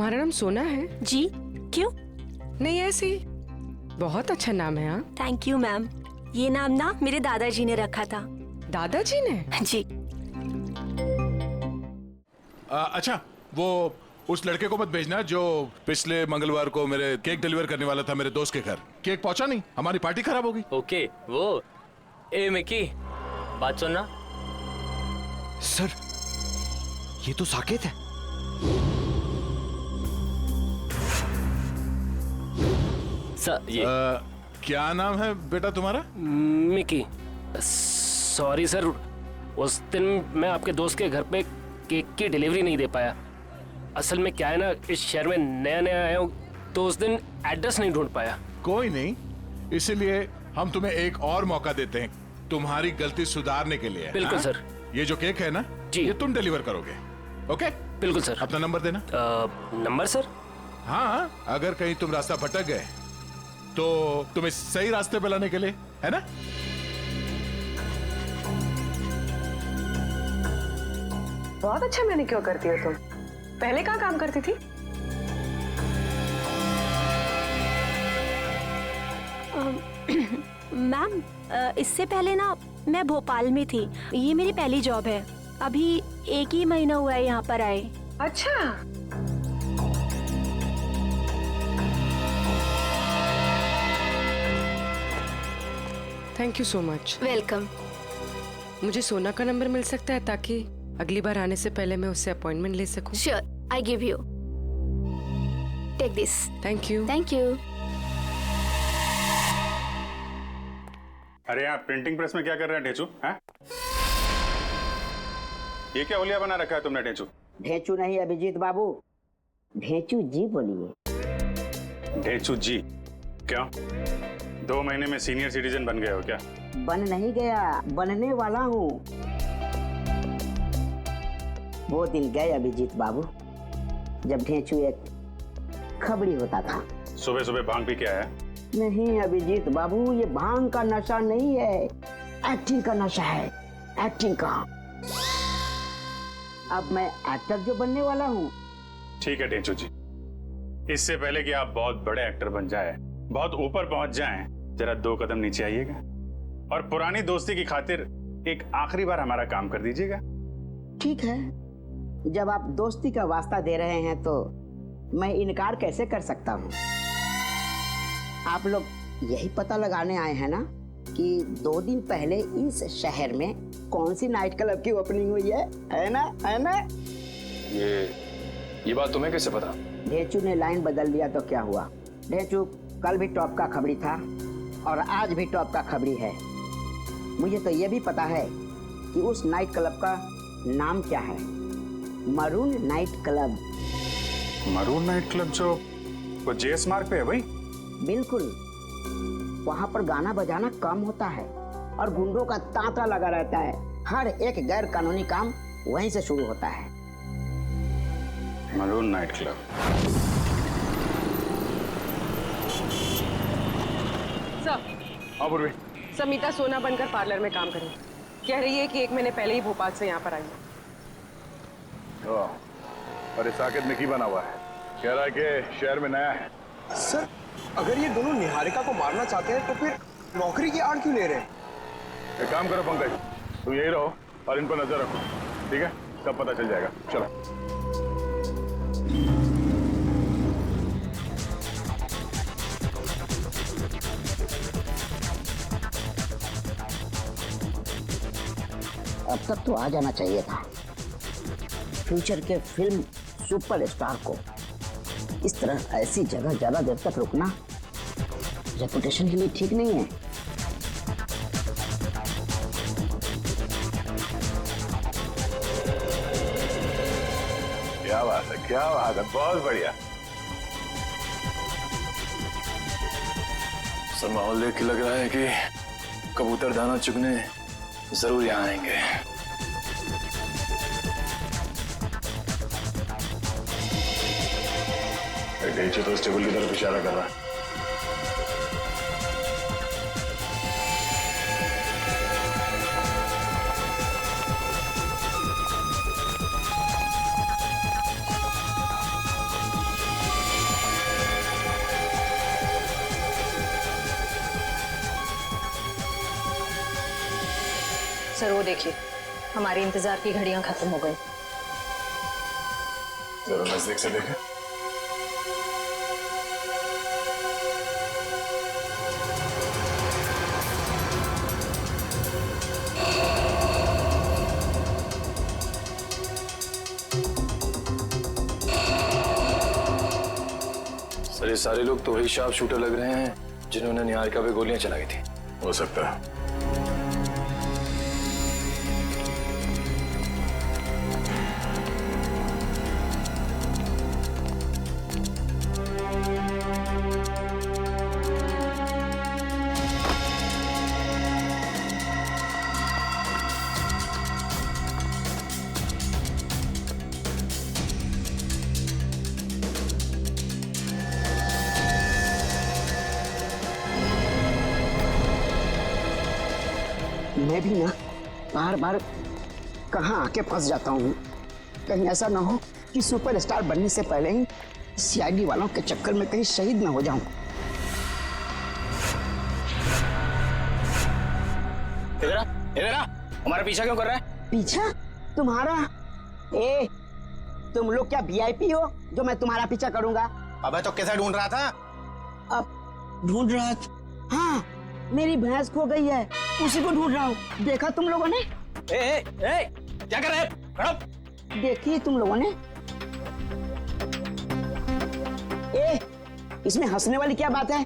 तुम्हारा नाम सोना है? जी, क्यों? नहीं ऐसे ही, बहुत अच्छा नाम है। हाँ, थैंक यू मैम। ये नाम ना मेरे दादाजी ने रखा था। दादाजी ने? जी। अच्छा, वो उस लड़के को मत भेजना जो पिछले मंगलवार को मेरे केक डिलीवर करने वाला था मेरे दोस्त के घर। केक पहुंचा नहीं, हमारी पार्टी खराब होगी। ओके, वो ए मिकी, बात सुनना। सर, ये तो साकेत है। सर ये क्या नाम है बेटा तुम्हारा? मिकी। सॉरी सर, उस दिन मैं आपके दोस्त के घर पे केक की डिलीवरी नहीं दे पाया। असल में क्या है ना, इस शहर में नया नया आया हूँ तो उस दिन एड्रेस नहीं ढूंढ पाया। कोई नहीं, इसीलिए हम तुम्हें एक और मौका देते हैं तुम्हारी गलती सुधारने के लिए। बिल्कुल सर। ये जो केक है ना जी, ये तुम डिलीवर करोगे। ओके बिल्कुल सर। अपना नंबर देना। Number sir? हाँ, अगर कहीं तुम रास्ता भटक गए तो तुम्हें सही रास्ते पे लाने के लिए, है ना? बहुत अच्छा मैनिक्योर करती हो तुम। पहले कहाँ काम करती थी? मैम, इससे पहले ना मैं भोपाल में थी। ये मेरी पहली जॉब है। अभी 1 ही महीना हुआ है यहाँ पर आए। अच्छा, thank you so much. Welcome. मुझे सोना का नंबर मिल सकता है ताकि अगली बार आने से पहले मैं उससे अपॉइंटमेंट ले सकूं? Sure, I give you. Take this. Thank you. Thank you. अरे यहाँ प्रिंटिंग प्रेस में क्या कर रहे हैं ढेचू? हैं? ये क्या होलिया बना रखा है तुमने ढेचू? ढेचू नहीं अभिजीत बाबू, ढेचू जी बोलिए। ढेचू जी? क्यों? 2 महीने में सीनियर सिटीजन बन गए हो क्या? बन नहीं गया, बनने वाला हूँ। वो दिन गए अभिजीत बाबू जब ढेचू एक खबड़ी होता था। सुबह सुबह भांग पी के आया? नहीं अभिजीत बाबू, ये भांग का नशा नहीं है, एक्टिंग का नशा है, एक्टिंग का। अब मैं एक्टर जो बनने वाला हूँ। ठीक है ढेचू जी, इससे पहले कि आप बहुत बड़े एक्टर बन जाए, बहुत ऊपर पहुंच जाएं, जरा 2 कदम नीचे आइएगा और पुरानी दोस्ती की खातिर एक आखिरी बार हमारा काम कर दीजिएगा। ठीक है, जब आप दोस्ती का वास्ता दे रहे हैं तो मैं इनकार कैसे कर सकता हूँ। आप लोग यही पता लगाने आए हैं ना कि 2 दिन पहले इस शहर में कौन सी नाइट क्लब की ओपनिंग हुई है ना? है ना? ये बात तुम्हें कैसे पता? ढेचू ने लाइन बदल दिया तो क्या हुआ? ढेचू कल भी टॉप का खबरी था और आज भी टॉप का खबरी है। मुझे तो ये भी पता है कि उस नाइट क्लब का नाम क्या है, maroon night club. Maroon night club जो वो जेएस मार्ग पे है भाई? बिल्कुल, वहाँ पर गाना बजाना कम होता है और गुंडों का तांता लगा रहता है। हर एक गैर कानूनी काम वहीं से शुरू होता है। Maroon night club. सर, हाँ पूर्वी। समीता सोना बनकर पार्लर में काम करें। कह रही है कि 1 महीने पहले ही भोपाल से यहाँ पर आई है। अरे साकेत निकी बना हुआ है, कह रहा है कि शहर में नया है। सर, अगर ये दोनों निहारिका को मारना चाहते हैं तो फिर नौकरी की आड़ क्यों ले रहे हैं? एक काम करो पंकज, तुम यही रहो और इन पर नजर रखो, ठीक है? सब पता चल जाएगा। चलो। अब तक तो आ जाना चाहिए था। फ्यूचर के फिल्म सुपरस्टार को इस तरह ऐसी जगह ज्यादा देर तक रुकना रेपुटेशन के लिए ठीक नहीं है। क्या बात है, क्या बात है, बहुत बढ़िया। सर, माहौल देख के लग रहा है कि कबूतर दाना चुगने जरूर यहाँ आएंगे। ढेचू तो टेबल की तरफ इशारा कर रहा है। सर वो देखिए, हमारे इंतजार की घड़ियां खत्म हो गई। जरा नजदीक से देखें। सर ये सारे लोग तो वही शार्प शूटर लग रहे हैं जिन्होंने निहारिका पे गोलियां चलाई थी। हो सकता है। मैं भी ना बार बार कहाँ आके फंस जाता हूँ। कहीं ऐसा ना हो कि सुपरस्टार बनने से पहले ही सीआईडी वालों के चक्कर में कहीं शहीद ना हो जाऊं। इधर आ, हमारा पीछा क्यों कर रहा है? पीछा तुम्हारा? ए, तुम लोग क्या वीआईपी हो जो मैं तुम्हारा पीछा करूंगा? अबे तो कैसे ढूंढ रहा था? अब ढूंढ रहा था? हाँ, मेरी भैंस खो गई है, उसी को ढूंढ रहा हूँ। देखा तुम लोगों ने? क्या कर रहे हैं? खड़ो। देखिए तुम लोगों ने। ए, इसमें हंसने वाली क्या बात है?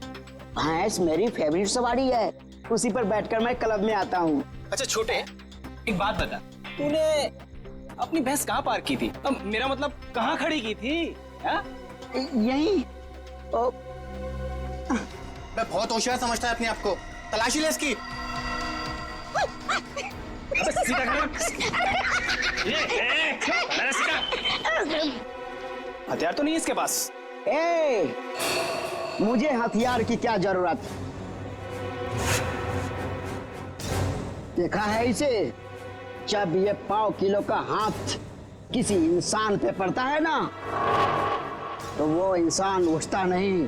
भैंस मेरी फेवरेट सवारी है, उसी पर बैठकर मैं क्लब में आता हूँ। अच्छा छोटे, एक बात बता, तूने अपनी भैंस कहाँ पार्क की थी? अब मेरा मतलब कहाँ खड़ी की थी? हा? यही। ओ, मैं बहुत होशियार समझता है अपने आप को। तलाशी ले इसकी। सीधा हथियार तो नहीं है इसके पास। ए, मुझे हथियार की क्या जरूरत? देखा है इसे? जब ये 5 किलो का हाथ किसी इंसान पे पड़ता है ना, तो वो इंसान उठता नहीं,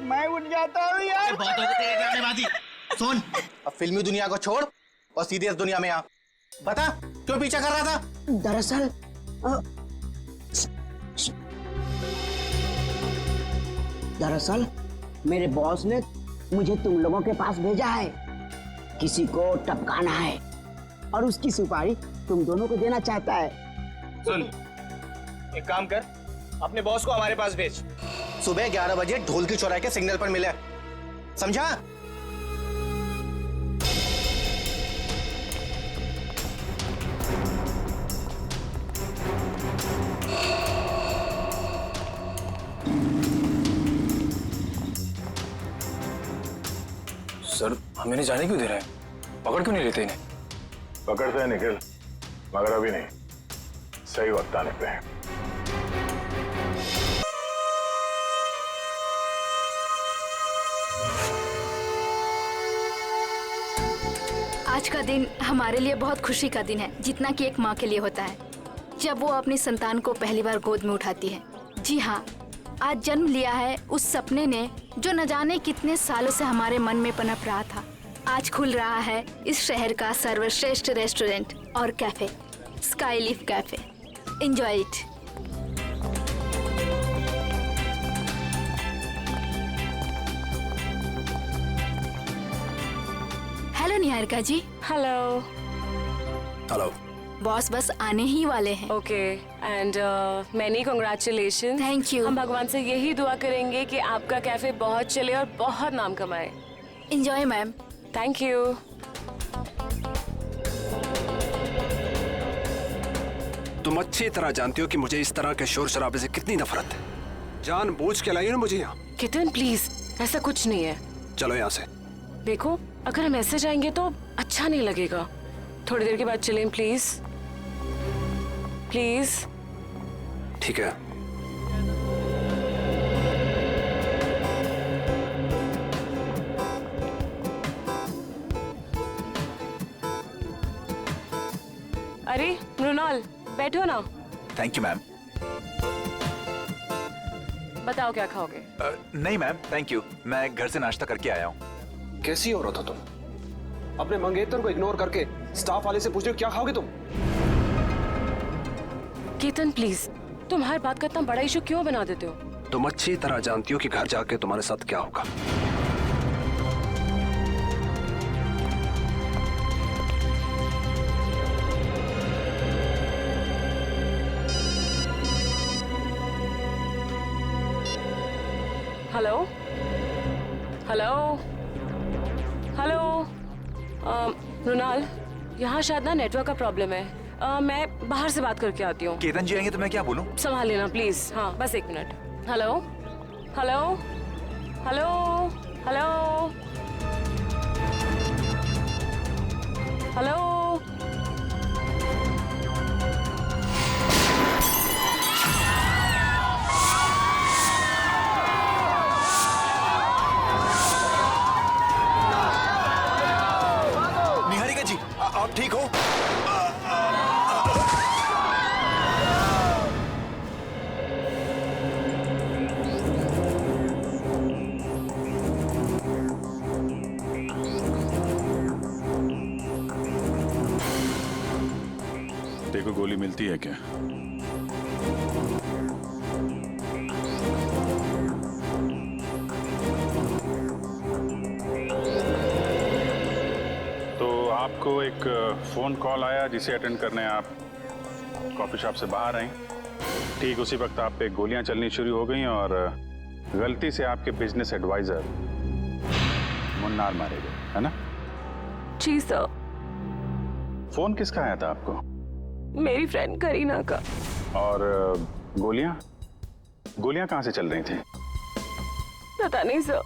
मैं उठ जाता हूँ यार। बहुत हो गए तेरे ड्रामेबाजी। सुन, अब फिल्मी दुनिया को छोड़ और सीधे इस दुनिया में आ। बता क्यों पीछा कर रहा था? दरअसल मेरे बॉस ने मुझे तुम लोगों के पास भेजा है। किसी को टपकाना है और उसकी सुपारी तुम दोनों को देना चाहता है। सुन, एक काम कर, अपने बॉस को हमारे पास भेज। सुबह 11 बजे ढोल की चौराहे के सिग्नल पर मिले, समझा? सर हमें नहीं जाने क्यों दे रहे हैं? पकड़ क्यों नहीं लेते इन्हें? पकड़ते हैं निखिल, मगर अभी नहीं, सही वक्त आने पे है। आज का दिन हमारे लिए बहुत खुशी का दिन है, जितना कि एक माँ के लिए होता है जब वो अपनी संतान को पहली बार गोद में उठाती है। जी हाँ, आज जन्म लिया है उस सपने ने जो न जाने कितने सालों से हमारे मन में पनप रहा था। आज खुल रहा है इस शहर का सर्वश्रेष्ठ रेस्टोरेंट और cafe, Skyleaf cafe. Enjoy it. Hello Niharika ji. Hello. Hello. Boss बस आने ही वाले हैं। Okay, and many congratulation. Thank you. हम भगवान से यही दुआ करेंगे कि आपका कैफे बहुत चले और बहुत नाम कमाए। Enjoy ma'am. Thank you. तुम अच्छी तरह जानती हो कि मुझे इस तरह के शोर शराबे से कितनी नफरत है। जानबूझ के लाई हो ना मुझे यहाँ। कितन प्लीज, ऐसा कुछ नहीं है। चलो यहाँ से। देखो, अगर हम ऐसे जाएंगे तो अच्छा नहीं लगेगा। थोड़ी देर के बाद चलें प्लीज। प्लीज। ठीक है। अरे मृणाल, बैठो ना। Thank you ma'am. बताओ क्या खाओगे? नहीं मैम, थैंक यू, मैं घर से नाश्ता करके आया हूँ। कैसी औरत हो तुम? अपने मंगेतर को इग्नोर करके स्टाफ वाले से पूछ रहे हो क्या खाओगे तुम? केतन प्लीज, तुम हर बात का इतना बड़ा इशू क्यों बना देते हो? तुम अच्छी तरह जानती हो कि घर जाके तुम्हारे साथ क्या होगा। हेलो हेलो हेलो रुनाल, यहाँ शायद ना नेटवर्क का प्रॉब्लम है। मैं बाहर से बात करके आती हूँ। केतन जी आएंगे तो मैं क्या बोलूँ? संभाल लेना प्लीज। हाँ बस 1 मिनट। Hello hello hello hello hello. Niharika ji, आप ठीक हो? देखो गोली मिलती है क्या? तो आपको एक फोन कॉल आया जिसे अटेंड करने आप कॉफी शॉप से बाहर आई। ठीक उसी वक्त आप पे गोलियां चलनी शुरू हो गई और गलती से आपके बिजनेस एडवाइजर मुन्नार मारे गए, है ना? जी सर। फोन किसका आया था आपको? मेरी फ्रेंड करीना का। और गोलियां कहाँ से चल रही थी? पता नहीं सर,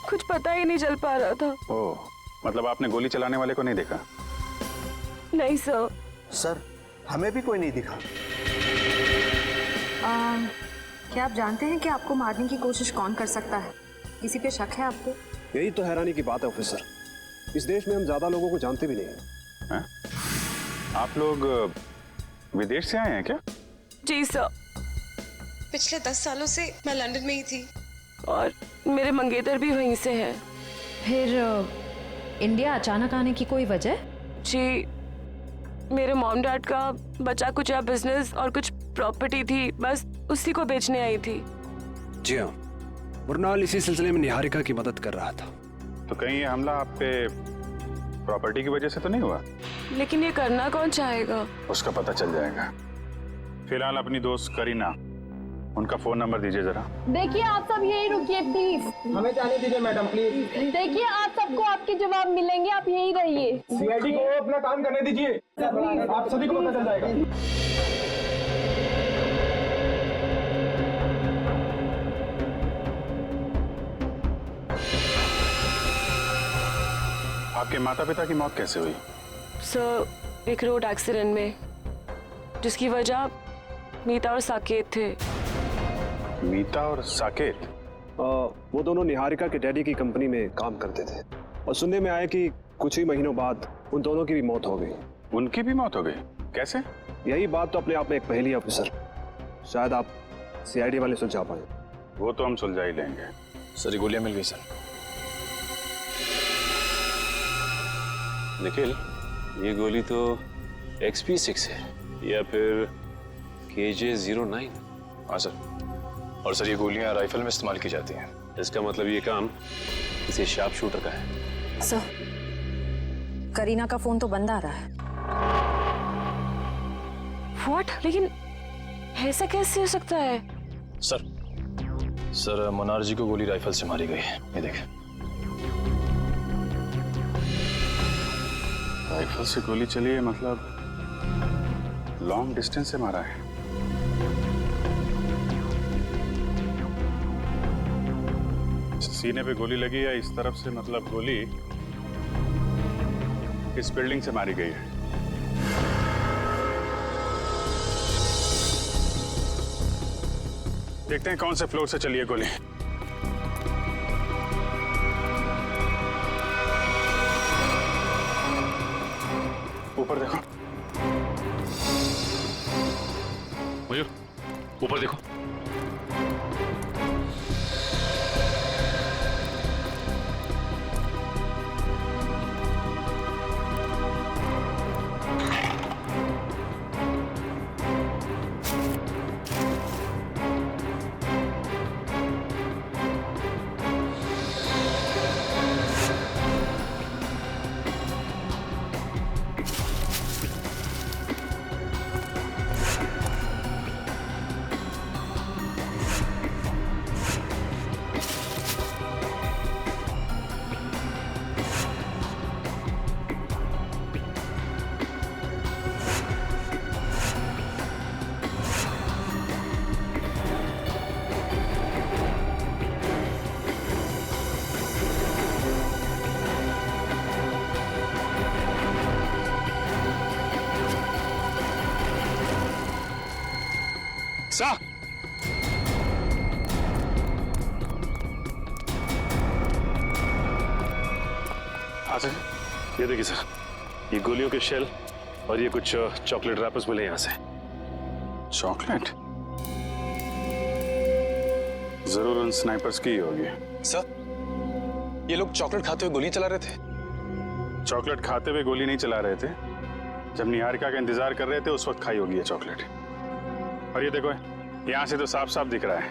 कुछ पता ही नहीं चल पा रहा था। ओह, मतलब आपने गोली चलाने वाले को नहीं देखा? नहीं सर। सर हमें भी कोई नहीं दिखा। क्या आप जानते हैं कि आपको मारने की कोशिश कौन कर सकता है? किसी पे शक है आपको? यही तो हैरानी की बात है ऑफिसर, इस देश में हम ज्यादा लोगों को जानते भी नहीं हैं। आप लोग विदेश से आए हैं क्या? जी सर। पिछले 10 सालों से मैं लंदन में ही थी और मेरे मंगेतर भी वहीं से हैं। फिर इंडिया अचानक आने की कोई वजह? जी, मेरे मॉम डैड का बचा कुचा बिजनेस और कुछ प्रॉपर्टी थी, बस उसी को बेचने आई थी। जी हाँ, मुरनाल इसी सिलसिले में निहारिका की मदद कर रहा था। तो कहीं ये हमला आप पे प्रॉपर्टी की वजह से तो नहीं हुआ? लेकिन ये करना कौन चाहेगा? उसका पता चल जाएगा। फिलहाल अपनी दोस्त करीना, उनका फोन नंबर दीजिए जरा। देखिए आप सब यही रुकिए प्लीज। हमें जाने दीजिए मैडम प्लीज। देखिए आप सबको आपके जवाब मिलेंगे, आप यही रहिए। सीआईडी को अपना काम करने दीजिए, आप सभी को पता चल जाएगा। आपके माता पिता की मौत कैसे हुई? सर, एक रोड एक्सीडेंट में, जिसकी वजह मीता और साकेत थे। मीता और साकेत? वो दोनों निहारिका के डैडी की कंपनी में काम करते थे और सुनने में आया कि कुछ ही महीनों बाद उन दोनों की भी मौत हो गई। उनकी भी मौत हो गई? कैसे? यही बात तो अपने आप में एक पहेली है ऑफिसर, शायद आप सीआईडी वाले सुलझा पाए। वो तो हम सुलझा ही लेंगे। सर, गोलियां मिल गई सर। निखिल, ये गोली तो XP6 है या फिर KJ09? हाँ सर। और सर, ये गोलियां राइफल में इस्तेमाल की जाती हैं। इसका मतलब ये काम किसी शार्प शूटर का है। सर, करीना का फोन तो बंद आ रहा है। व्हाट? लेकिन ऐसा कैसे हो सकता है? सर मुनार जी को गोली राइफल से मारी गई है, ये देखें। राइफल से गोली चली है, मतलब लॉन्ग डिस्टेंस से मारा है। सीने पे गोली लगी है इस तरफ से, मतलब गोली इस बिल्डिंग से मारी गई है। देखते हैं कौन से फ्लोर से चली है गोली। ऊपर देखो। मयूर, ऊपर देखो। सर हाँ सर, ये देखिए सर, ये गोलियों के शेल और ये कुछ चॉकलेट रैपर्स मिले यहाँ से। चॉकलेट? जरूर उन स्नाइपर्स की ही होगी। सर, ये लोग चॉकलेट खाते हुए गोली चला रहे थे। चॉकलेट खाते हुए गोली नहीं चला रहे थे, जब निहारिका का इंतजार कर रहे थे उस वक्त खाई होगी ये चॉकलेट। और ये देखो, यहाँ से तो साफ साफ दिख रहा है।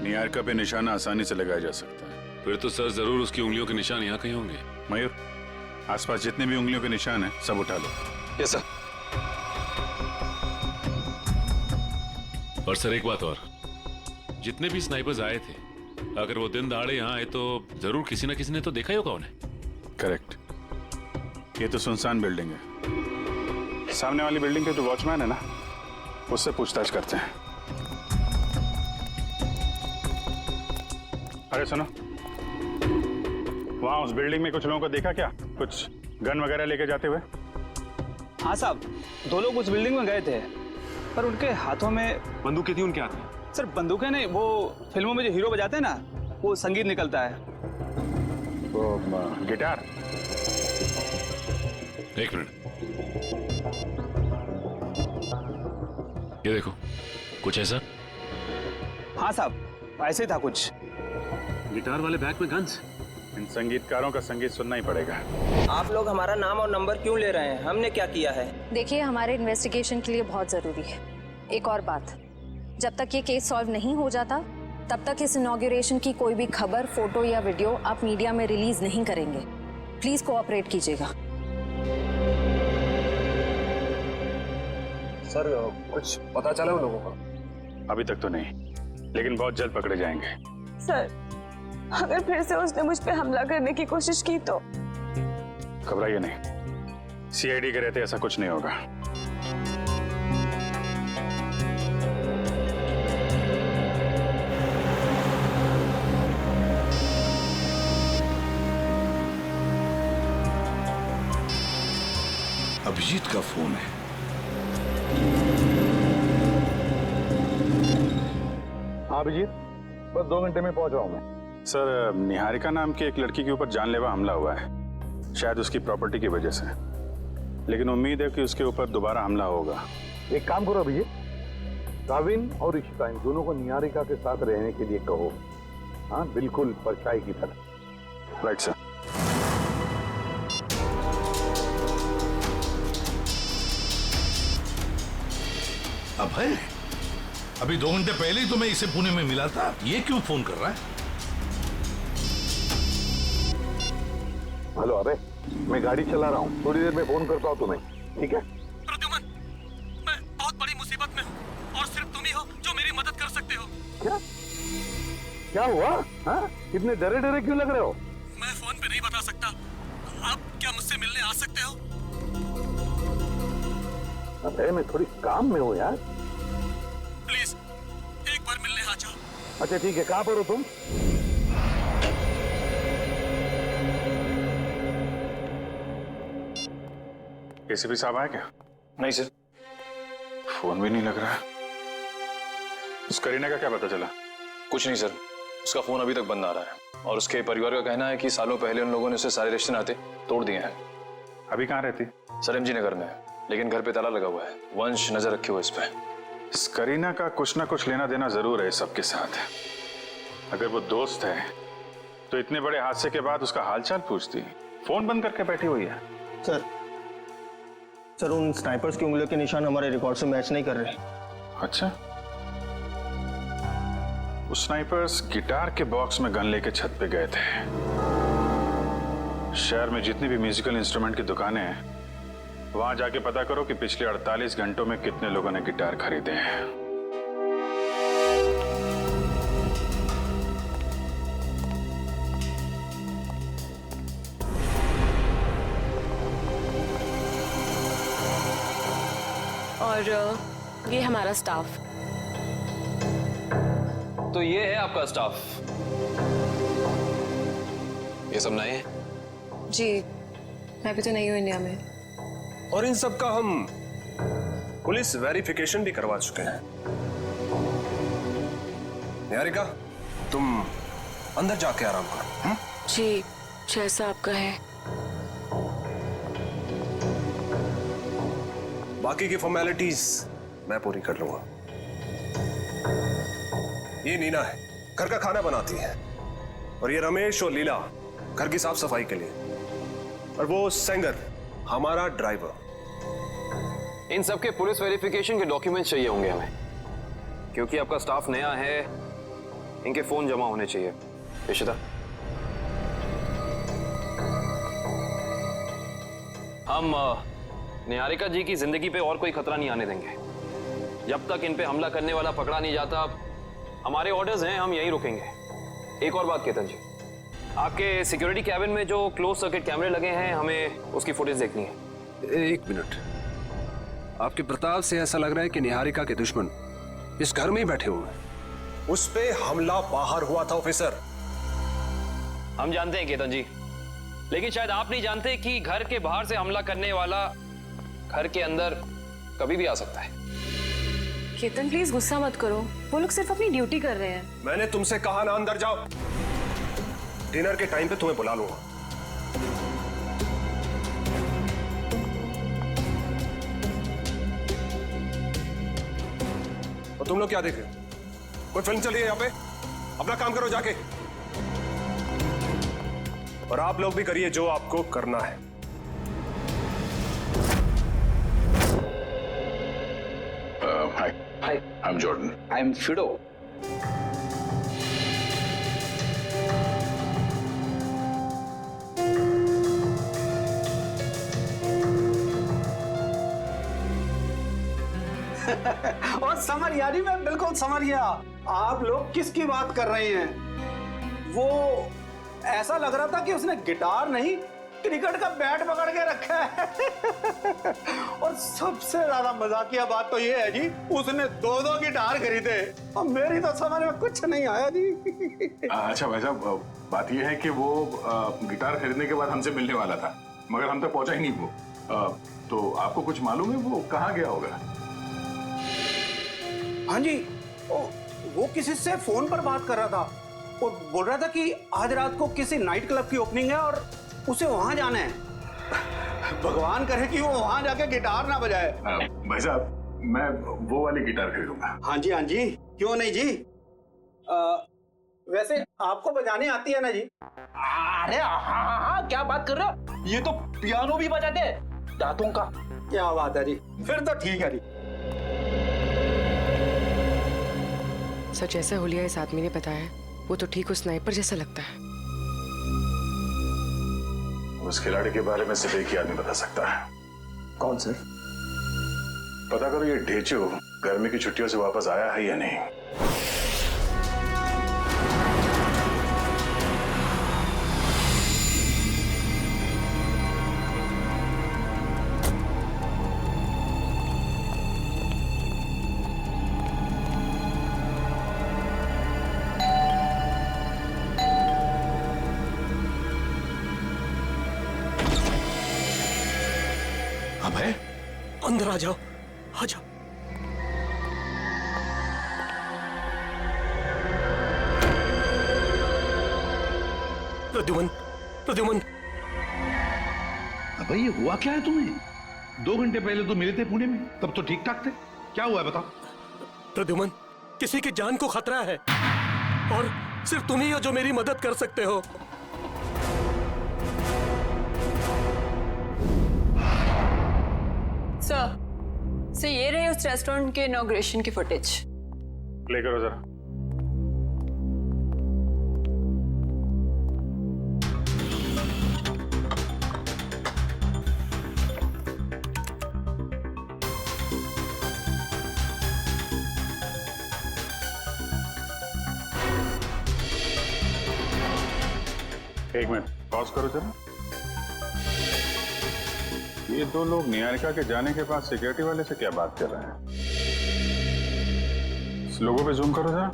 निहारिका पे निशाना आसानी से लगाया जा सकता है। फिर तो सर जरूर उसकी उंगलियों के निशान यहाँ कहीं होंगे। मयूर, आसपास जितने भी उंगलियों के निशान हैं सब उठा लो। Yes sir. और सर एक बात और, जितने भी स्नाइपर्स आए थे, अगर वो दिन दहाड़े यहाँ आए तो जरूर किसी ना किसी ने तो देखा ही होगा उन्हें। करेक्ट। ये तो सुनसान बिल्डिंग है। सामने वाली बिल्डिंग के जो वॉचमैन है ना, उससे पूछताछ करते हैं। अरे सुनो, वहां उस बिल्डिंग में कुछ लोगों को देखा क्या? कुछ गन वगैरह लेके जाते हुए? हाँ साहब, 2 लोग उस बिल्डिंग में गए थे, पर उनके हाथों में बंदूकें थी उनके हाथ में। सर बंदूकें नहीं, वो फिल्मों में जो हीरो बजाते हैं ना, वो संगीत निकलता है। वो गिटार? एक मिनट, ये देखो, कुछ ऐसा? हाँ साहब, ऐसे ही था कुछ। गिटार वाले बैग में गन्स। इन संगीतकारों का संगीत सुनना ही पड़ेगा। आप लोग हमारा नाम और नंबर क्यों ले रहे हैं? हमने क्या किया है? देखिए, हमारे इन्वेस्टिगेशन के लिए बहुत ज़रूरी है। एक और बात, जब तक ये केस सॉल्व नहीं हो जाता, तब तक इस इनॉग्रेशन की कोई भी खबर, फोटो या वीडियो आप मीडिया में रिलीज नहीं करेंगे। प्लीज कोऑपरेट कीजिएगा। सर, कुछ पता चला उन लोगों का? अभी तक तो नहीं, लेकिन बहुत जल्द पकड़े जाएंगे। सर, अगर फिर से उसने मुझ पे हमला करने की कोशिश की तो? घबराइए नहीं, सीआईडी के रहते ऐसा कुछ नहीं होगा। अभिजीत का फोन है। हाँ अभिजीत, बस 2 घंटे में पहुंच रहा हूँ मैं। सर, निहारिका नाम की एक लड़की के ऊपर जानलेवा हमला हुआ है, शायद उसकी प्रॉपर्टी की वजह से, लेकिन उम्मीद है कि उसके ऊपर दोबारा हमला होगा। एक काम करो अभिजीत, काविन और इशिता, इन दोनों को निहारिका के साथ रहने के लिए कहो। हाँ, बिल्कुल परछाई की तरह। Right sir. अभय, अभी 2 घंटे पहले ही तो मैं इसे पुणे में मिला था, ये क्यों फोन कर रहा है? हेलो अबे, मैं गाड़ी चला रहा हूँ, थोड़ी देर में फोन करता हूँ तुम्हें, ठीक है? प्रद्युमन, मैं बहुत बड़ी मुसीबत में हूँ और सिर्फ तुम ही हो जो मेरी मदद कर सकते हो। क्या हुआ? हाँ? इतने डरे डरे क्यों लग रहे हो? मैं फोन पे नहीं बता सकता। आप क्या मुझसे मिलने आ सकते हो? अबे, मैं थोड़ी काम में हूँ यार। प्लीज एक बार मिलने आ जाओ। अच्छा ठीक है, कहाँ पर हो तुम? एसीपी साहब आए क्या? नहीं सर। फोन भी नहीं लग रहा। उस करीना का क्या पता चला? कुछ नहीं सर, उसका फोन अभी तक बंद आ रहा है और उसके परिवार का कहना है कि सालों पहले उन लोगों ने उसे सारे रिश्ते नाते तोड़ दिए हैं। अभी कहाँ रहती? सर एमजी नगर में, लेकिन घर पे ताला लगा हुआ है। वंश नजर रखे हुए इस पे। इस करीना का कुछ ना कुछ लेना देना जरूर है सबके साथ। अगर वो दोस्त है तो इतने बड़े हादसे के बाद उसका हालचाल पूछती, फोन बंद करके बैठी हुई है। सर उन स्नाइपर्स की उंगलियों के निशान हमारे रिकॉर्ड से मैच नहीं कर रहे। अच्छा, उस स्नाइपर्स गिटार के बॉक्स में गन लेके छत पे गए थे। शहर में जितनी भी म्यूजिकल इंस्ट्रूमेंट की दुकानें हैं, वहां जाके पता करो कि पिछले 48 घंटों में कितने लोगों ने गिटार खरीदे हैं। और ये हमारा स्टाफ। तो ये है आपका स्टाफ? ये सब नए हैं? जी, मैं भी तो नहीं हूँ इंडिया में। और इन सब का हम पुलिस वेरिफिकेशन भी करवा चुके हैं। निहारिका, तुम अंदर जाके आराम करो। जी, जैसा आपका है। बाकी की फॉर्मेलिटीज मैं पूरी कर लूंगा। ये नीना है, घर का खाना बनाती है, और ये रमेश और लीला घर की साफ सफाई के लिए, और वो सेंगर हमारा ड्राइवर। इन सब के पुलिस वेरिफिकेशन के डॉक्यूमेंट्स चाहिए होंगे हमें, क्योंकि आपका स्टाफ नया है। इनके फोन जमा होने चाहिए। इशिता, हम निहारिका जी की जिंदगी पे और कोई खतरा नहीं आने देंगे। जब तक इन पे हमला करने वाला पकड़ा नहीं जाता, हमारे ऑर्डर्स हैं, हम यहीं रुकेंगे। एक और बात केतन जी, आपके सिक्योरिटी कैबिन में जो क्लोज सर्किट कैमरे लगे हैं, हमें उसकी फुटेज देखनी है। एक मिनट, आपके प्रताप से ऐसा लग रहा है कि निहारिका के दुश्मन इस घर में ही बैठे हुए हैं। उस पे हमला बाहर हुआ था ऑफिसर। हम जानते हैं केतन जी, लेकिन शायद आप नहीं जानते कि घर के बाहर से हमला करने वाला घर के अंदर कभी भी आ सकता है। केतन प्लीज गुस्सा मत करो, वो लोग सिर्फ अपनी ड्यूटी कर रहे हैं। मैंने तुमसे कहा ना अंदर जाओ। डिनर के टाइम पे तुम्हें बुला लूंगा। और तुम लोग क्या देख रहे हो? कोई फिल्म चल रही है यहाँ पे? अपना काम करो जाके। और आप लोग भी करिए जो आपको करना है। Hi, I'm Jordan. I'm Fido. और समझ यानी मैं बिल्कुल समझ गया आप लोग किसकी बात कर रहे हैं। वो ऐसा लग रहा था कि उसने गिटार नहीं क्रिकेट का बैट पकड़ के रखा है। और सबसे ज्यादा मजाकिया बात तो ये है जी, उसने 2-2 गिटार खरीदे और मेरी तो समझ में कुछ नहीं आया जी। अच्छा भाई साहब, बात ये है कि वो गिटार खरीदने के बाद हमसे मिलने वाला था, मगर हम तक पहुंचा ही नहीं वो। तो आपको कुछ मालूम है वो कहाँ गया होगा? हाँ जी, वो किसी से फोन पर बात कर रहा था और बोल रहा था कि आज रात को किसी नाइट क्लब की ओपनिंग है और उसे वहां जाना है। भगवान करे कि वो वहां जाके गिटार ना बजाए। भाई साहब, मैं वो वाली गिटार खरीदूंगा। हाँ जी, क्यों नहीं जी। वैसे आपको बजाने आती है ना जी? अरे हाँ, क्या बात कर रहे हो? ये तो पियानो भी बजाते हैं, दांतों का। क्या बात है जी, फिर तो ठीक है जी। सच जैसा हुलिया इस आदमी ने बताया, वो तो ठीक उस स्नाइपर जैसा लगता है। उस खिलाड़ी के बारे में सिर्फ एक ही आदमी बता सकता है। कौन सर? पता करो ये ढेचू गर्मी की छुट्टियों से वापस आया है या नहीं। अभय, अंदर आ जाओ, आ जाओ। प्रद्युमन। अबे ये हुआ क्या है तुम्हें? 2 घंटे पहले तो मिले थे पुणे में, तब तो ठीक ठाक थे। क्या हुआ है बताओ? प्रद्युमन, किसी की जान को खतरा है और सिर्फ तुम ही हो जो मेरी मदद कर सकते हो। सर, ये रहे उस रेस्टोरेंट के इनॉग्रेशन की फुटेज। प्ले करो जरा। एक मिनट पॉज करो जरा। ये 2 लोग निहारिका के जाने के बाद सिक्योरिटी वाले से क्या बात कर रहे हैं? इस लोगों पे जूम करो जरा।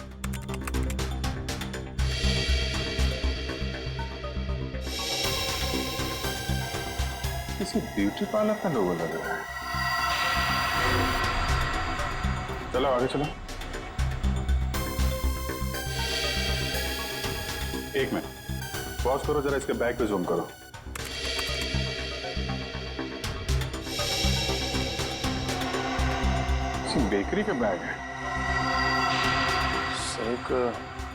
किसी ब्यूटी पार्लर का लोगो लग रहा है। चलो आगे चलो। एक मिनट, पॉज करो जरा, इसके बैग पे जूम करो। बेकरी का बैग है। एक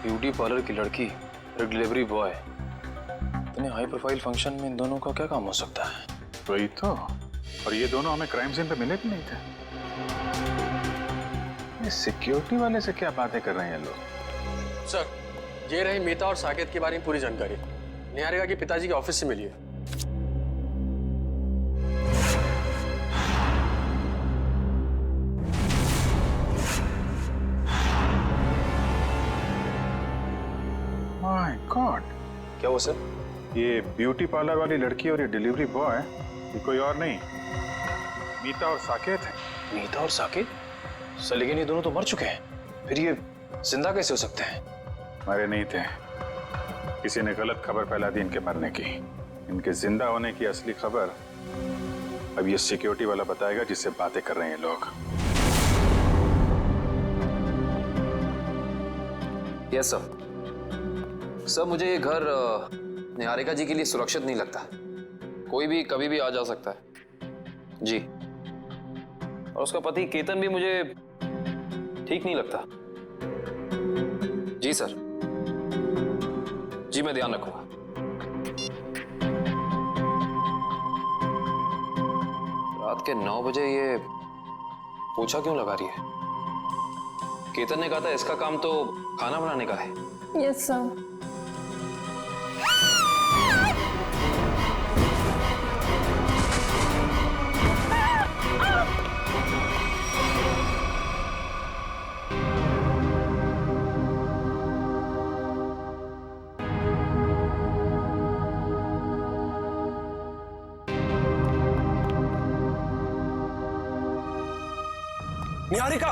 ब्यूटी पार्लर की लड़की, एक डिलीवरी बॉय, इतने हाई प्रोफाइल फंक्शन में इन दोनों का क्या काम हो सकता है? वही तो। और ये दोनों हमें क्राइम सीन पे मिले भी नहीं थे। ये सिक्योरिटी वाले से क्या बातें कर रहे हैं लोग? सर, ये रही मीता और साकेत के बारे में पूरी जानकारी। निहारिका के पिताजी के ऑफिस से मिली है। माय गॉड, क्या वो सर? ये ब्यूटी पार्लर वाली लड़की और ये डिलीवरी बॉय, ये कोई और नहीं, मीता और साकेत है। मीता और साकेत? सर लेकिन ये दोनों तो मर चुके हैं, फिर ये जिंदा कैसे हो सकते हैं? मरे नहीं थे, किसी ने गलत खबर फैला दी इनके मरने की। इनके जिंदा होने की असली खबर अब ये सिक्योरिटी वाला बताएगा जिससे बातें कर रहे हैं लोग। Yes sir. सर मुझे ये घर निहारिका जी के लिए सुरक्षित नहीं लगता। कोई भी कभी भी आ जा सकता है जी। और उसका पति केतन भी मुझे ठीक नहीं लगता। जी सर, जी मैं ध्यान रखूंगा। रात के 9 बजे ये पोछा क्यों लगा रही है? केतन ने कहा था इसका काम तो खाना बनाने का है। Yes sir. निहारिका,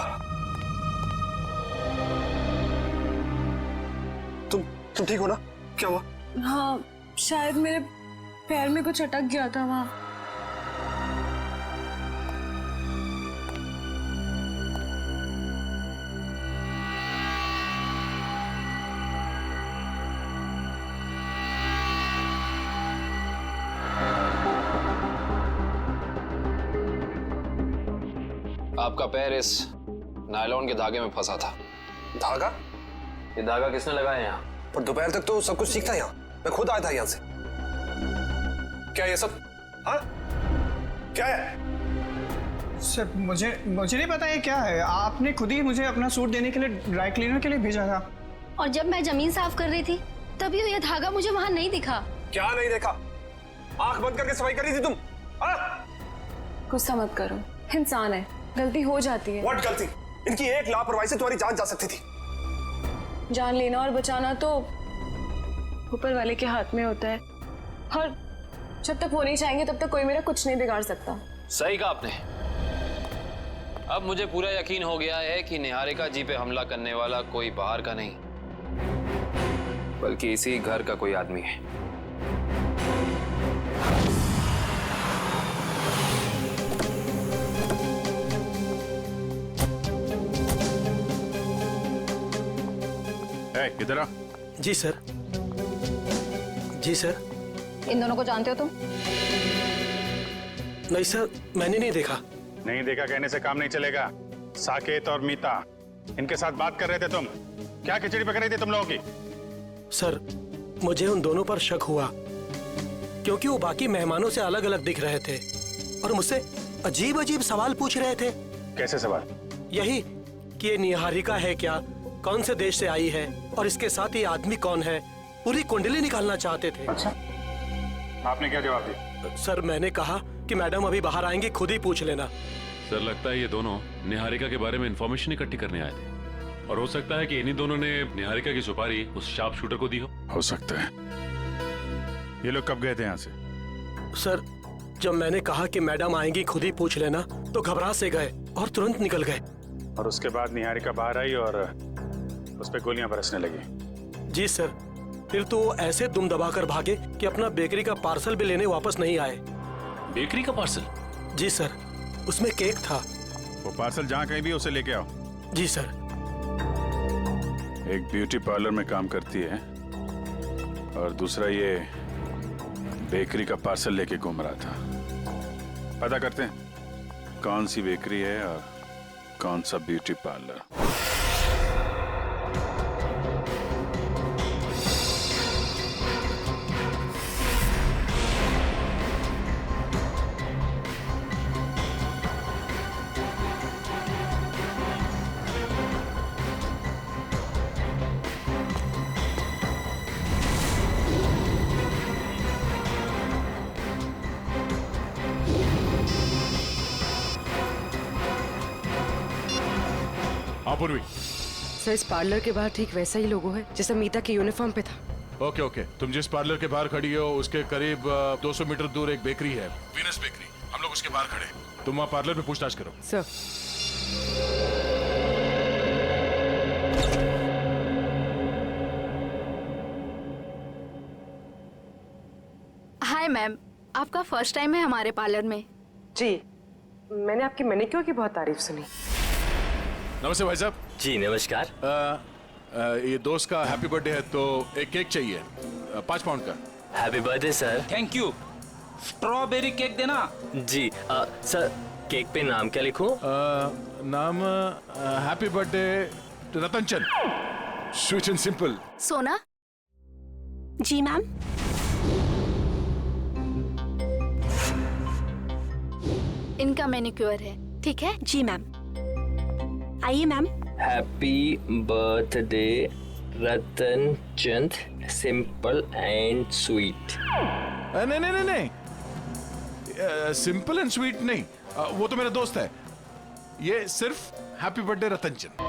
तुम ठीक हो ना? क्या हुआ? हाँ, शायद मेरे पैर में कुछ अटक गया था वहाँ। आपका पैर इस नायलॉन के धागे में फंसा था। धागा? ये धागा किसने लगाया यहाँ? पर दोपहर तक तो सब कुछ ठीक था यहाँ, मैं खुद आया था यहाँ से। क्या ये सब? हाँ? क्या है? सर मुझे नहीं पता ये क्या है। आपने खुद ही मुझे अपना सूट देने के लिए ड्राई क्लीनर के लिए भेजा था। और जब मैं जमीन साफ कर रही थी तभी ये धागा मुझे वहाँ नहीं दिखा। क्या नहीं देखा? आंख बंद करके सफाई कर रही थी तुम? गुस्सा मत करो, इंसान है, गलती हो जाती है। What गलती? इनकी एक लापरवाही से तुम्हारी जान जा सकती थी। जान लेना और बचाना तो ऊपर वाले के हाथ में होता है, और जब तक वो नहीं चाहेंगे तब तक कोई मेरा कुछ नहीं बिगाड़ सकता। सही कहा आपने। अब मुझे पूरा यकीन हो गया है कि निहारिका जी पे हमला करने वाला कोई बाहर का नहीं, बल्कि इसी घर का कोई आदमी है। इधर आ। जी सर। जी सर। इन दोनों को जानते हो तुम? नहीं सर, मैंने नहीं देखा। नहीं देखा कहने से काम नहीं चलेगा। साकेत और मीता, इनके साथ बात कर रहे थे तुम। क्या खिचड़ी पक रही थी तुम लोगों की? सर मुझे उन दोनों पर शक हुआ क्योंकि वो बाकी मेहमानों से अलग अलग दिख रहे थे और मुझसे अजीब अजीब सवाल पूछ रहे थे। कैसे सवाल? यही कि ये निहारिका है क्या, कौन से देश से आई है और इसके साथ ये आदमी कौन है, पूरी कुंडली निकालना चाहते थे। अच्छा, आपने क्या जवाब दिया? सर मैंने कहा कि मैडम अभी बाहर आएंगी, खुद ही पूछ लेना। सर लगता है ये दोनों निहारिका के बारे में इंफॉर्मेशन इकट्ठी करने आए थे और हो सकता है कि इन्हीं दोनों ने निहारिका की सुपारी उस शार्प शूटर को दी हो सकता है। ये लोग कब गए थे यहाँ से? सर जब मैंने कहा कि मैडम आएंगी, खुद ही पूछ लेना, तो घबरा से गए और तुरंत निकल गए। और उसके बाद निहारिका बाहर आई और उस पर गोलियां बरसने लगी। जी सर, फिर तो ऐसे दुम दबाकर भागे कि अपना बेकरी का पार्सल भी लेने वापस नहीं आए। बेकरी का पार्सल? जी सर, उसमें केक था। वो पार्सल जहाँ कहीं भी उसे लेके आओ। जी सर। एक ब्यूटी पार्लर में काम करती है और दूसरा ये बेकरी का पार्सल लेके घूम रहा था। पता करते हैं कौन सी बेकरी है और कौन सा ब्यूटी पार्लर। पूर्वी, सर इस पार्लर के बाहर ठीक वैसा ही लोगो है जैसा मीता के यूनिफॉर्म पे था। ओके ओके, तुम जिस पार्लर के बाहर खड़ी हो उसके करीब 200 मीटर दूर एक बेकरी है, वीनस बेकरी। हम लोग उसके बाहर खड़े हैं। तुम वहाँ पार्लर में पूछताछ करो। सर। हाय मैम, आपका फर्स्ट टाइम है हमारे पार्लर में? जी, मैंने आपकी मैनिक्योर की बहुत तारीफ सुनी। नमस्ते भाई साहब। जी नमस्कार। ये दोस्त का हैप्पी बर्थडे है तो एक केक चाहिए 5 पाउंड का। Happy birthday sir. Thank you. Strawberry cake देना। जी सर, केक पे नाम क्या लिखूं? नाम happy birthday Ratan Chand, sweet and simple. सोना। जी मैम। इनका मैनिक्योर है, ठीक है? जी मैम। आइए ma'am. Happy birthday Ratan Chand, simple and sweet. नहीं नहीं नहीं नहीं, सिंपल एंड स्वीट नहीं, वो तो मेरा दोस्त है। ये सिर्फ हैप्पी बर्थडे रतन चंद।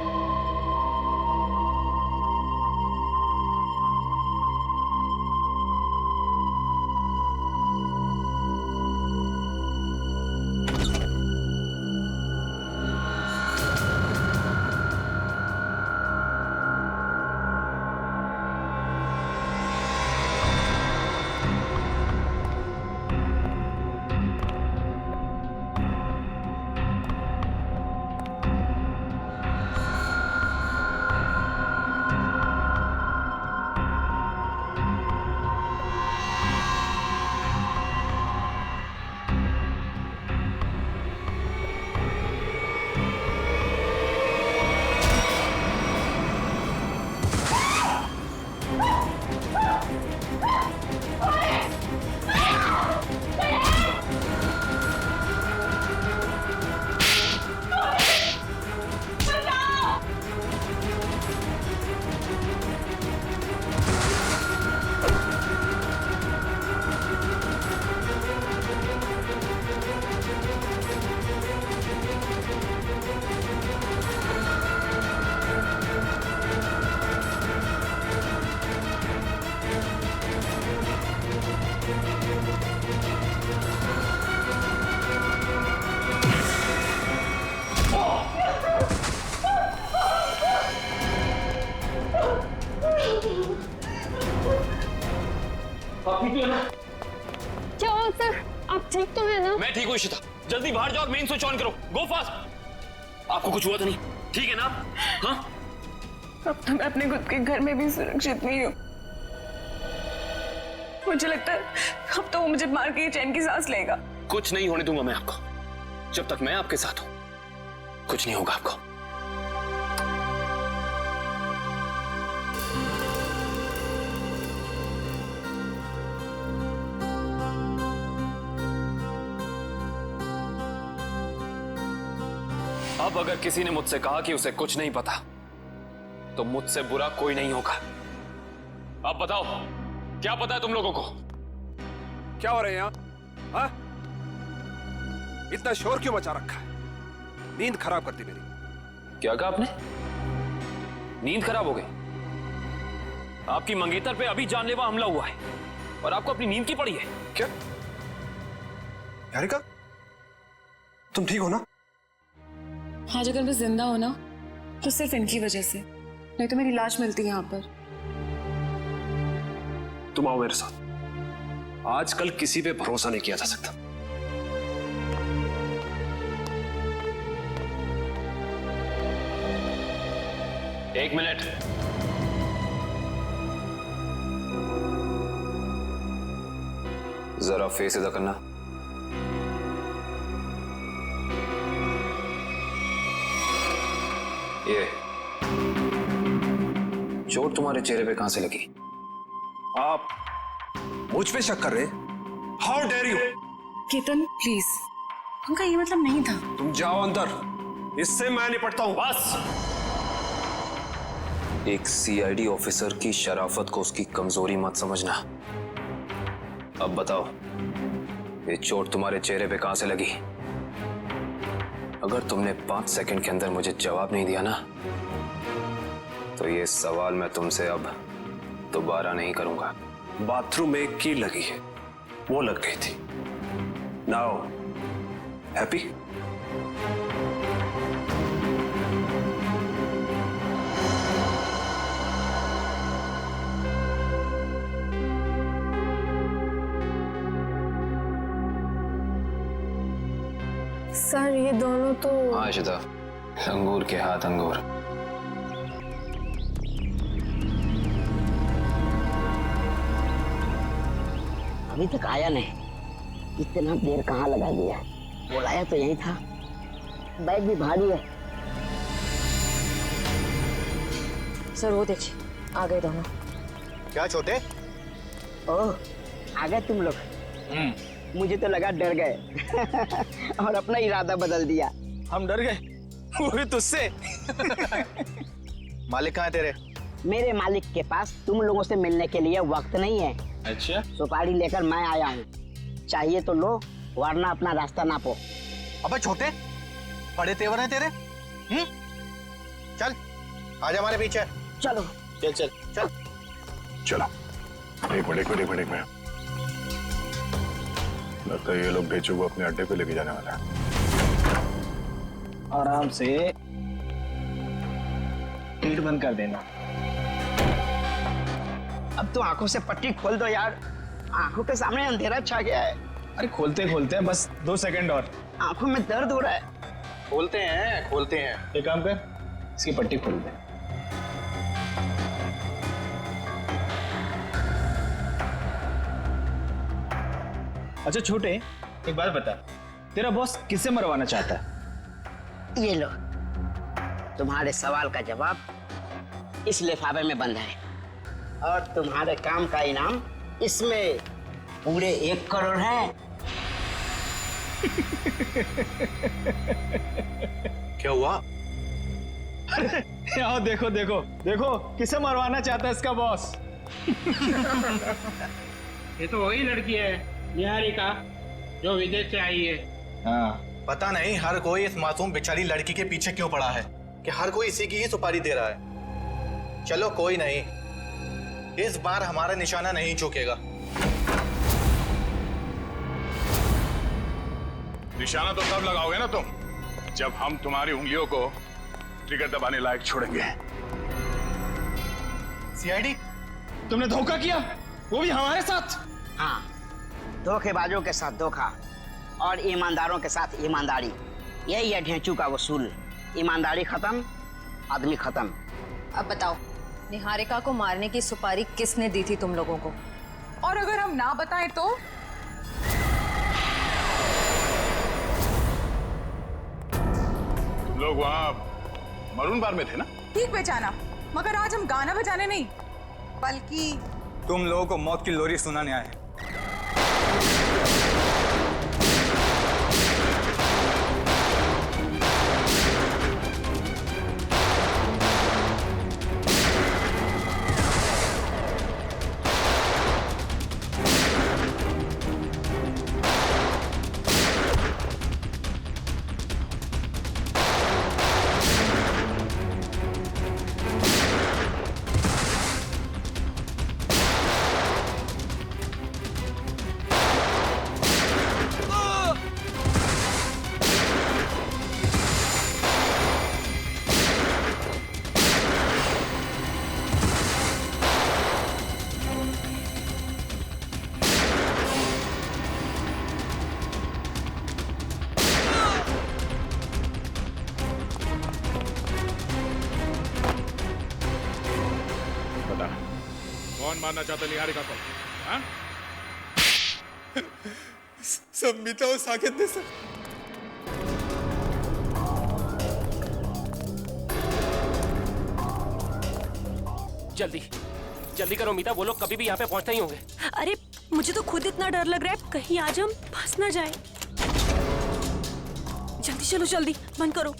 क्या हुआ सर? आप ठीक तो है ना? मैं ठीक हूँ इशिता, जल्दी बाहर जाओ और मेन स्विच ऑन करो। गो फास्ट। आपको कुछ हुआ तो नहीं? ठीक है ना? हाँ? अब तो मैं अपने खुद के घर में भी सुरक्षित नहीं हूँ। मुझे लगता है अब तो वो मुझे मार के चैन की सांस लेगा। कुछ नहीं होने दूंगा मैं आपको। जब तक मैं आपके साथ हूं कुछ नहीं होगा आपको। अब अगर किसी ने मुझसे कहा कि उसे कुछ नहीं पता तो मुझसे बुरा कोई नहीं होगा। अब बताओ क्या पता है तुम लोगों को? क्या हो रहा है यहाँ? हाँ? इतना शोर क्यों मचा रखा है? नींद खराब करती मेरी। क्या कहा आपने? नींद खराब हो गई? आपकी मंगेतर पे अभी जानलेवा हमला हुआ है और आपको अपनी नींद की पड़ी है क्या? यारिका, तुम ठीक हो ना? आज अगर मैं जिंदा हो ना तो सिर्फ इनकी वजह से, नहीं तो मेरी लाश मिलती है यहाँ पर। तुम आओ मेरे साथ। आजकल किसी पे भरोसा नहीं किया जा सकता। एक मिनट। जरा फेस इधर करना। ये चोट तुम्हारे चेहरे पे कहां से लगी? आप मुझ पे शक कर रहे? How dare you! Ketan please, उनका ये मतलब नहीं था। तुम जाओ अंदर, इससे मैं निपटता हूं। बस। एक सीआईडी ऑफिसर की शराफत को उसकी कमजोरी मत समझना। अब बताओ, ये चोट तुम्हारे चेहरे पे कहां से लगी? अगर तुमने 5 सेकंड के अंदर मुझे जवाब नहीं दिया ना, तो ये सवाल मैं तुमसे अब दोबारा नहीं करूंगा। बाथरूम में एक कील लगी है, वो लग गई थी। Now happy? सर ये दोनों तो हाँ इशिता, अंगूर के हाथ अंगूर। अभी तक आया नहीं, इतना देर कहाँ लगा दिया? बुलाया तो यही था, बैग भी भारी है। सर वो देखिए, आ गए दोनों। क्या छोटे? ओह, आ गए तुम लोग। मुझे तो लगा डर गए और अपना इरादा बदल दिया। हम डर गए, वो भी तुझसे। मालिक कहाँ है तेरे? मेरे मालिक के पास तुम लोगों से मिलने के लिए वक्त नहीं है। अच्छा, सुपारी लेकर मैं आया हूँ, चाहिए तो लो, वरना अपना रास्ता नापो। अबे छोटे, बड़े तेवर हैं तेरे। चल, आजा हमारे पीछे। चलो। चल चल चल। चलो। एक मिनट। लगता है ये लोग भेजो को अपने अड्डे पे लेके जाने वाला है। आराम से गेट बंद कर देना। अब तो आंखों से पट्टी खोल दो यार, आंखों के सामने अंधेरा छा गया है। अरे खोलते खोलते बस 2 सेकंड और। आंखों में दर्द हो रहा है। खोलते हैं। एक काम कर, इसकी पट्टी खोल दे। अच्छा छोटे, एक बात बता, तेरा बॉस किसे मरवाना चाहता है? ये लो, तुम्हारे सवाल का जवाब इस लिफाफे में बंद है, और तुम्हारे काम का इनाम इसमें पूरे 1 करोड़ है। क्या हुआ? अरे यहाँ देखो किसे मरवाना चाहता है इसका बॉस। ये तो वही लड़की है, निहारिका, जो विदेश से आई है। हाँ, पता नहीं हर कोई इस मासूम बेचारी लड़की के पीछे क्यों पड़ा है, कि हर कोई इसी की ही सुपारी दे रहा है। चलो कोई नहीं, इस बार हमारा निशाना नहीं चूकेगा। निशाना तो तब लगाओगे ना तुम, जब हम तुम्हारी उंगलियों को ट्रिगर दबाने लायक छोड़ेंगे। सीआईडी, तुमने धोखा किया, वो भी हमारे साथ। हाँ, धोखेबाजों के साथ धोखा और ईमानदारों के साथ ईमानदारी, यही है ढेंचू का वसूल। ईमानदारी खत्म, आदमी खत्म। अब बताओ, निहारिका को मारने की सुपारी किसने दी थी तुम लोगों को? और अगर हम ना बताएं तो? तुम लोग वहाँ मरून बार में थे ना? ठीक पहचाना, मगर आज हम गाना बजाने नहीं, बल्कि तुम लोगों को मौत की लोरी सुनाने आए हैं। मारना चाहता निहारिका को? हाँ? सब मीता और साकेत ने सर। जल्दी जल्दी करो मीता, वो लोग कभी भी यहाँ पे पहुँचते ही होंगे। अरे मुझे तो खुद इतना डर लग रहा है, कहीं आज हम फंस ना जाए। जल्दी चलो, जल्दी बंद करो।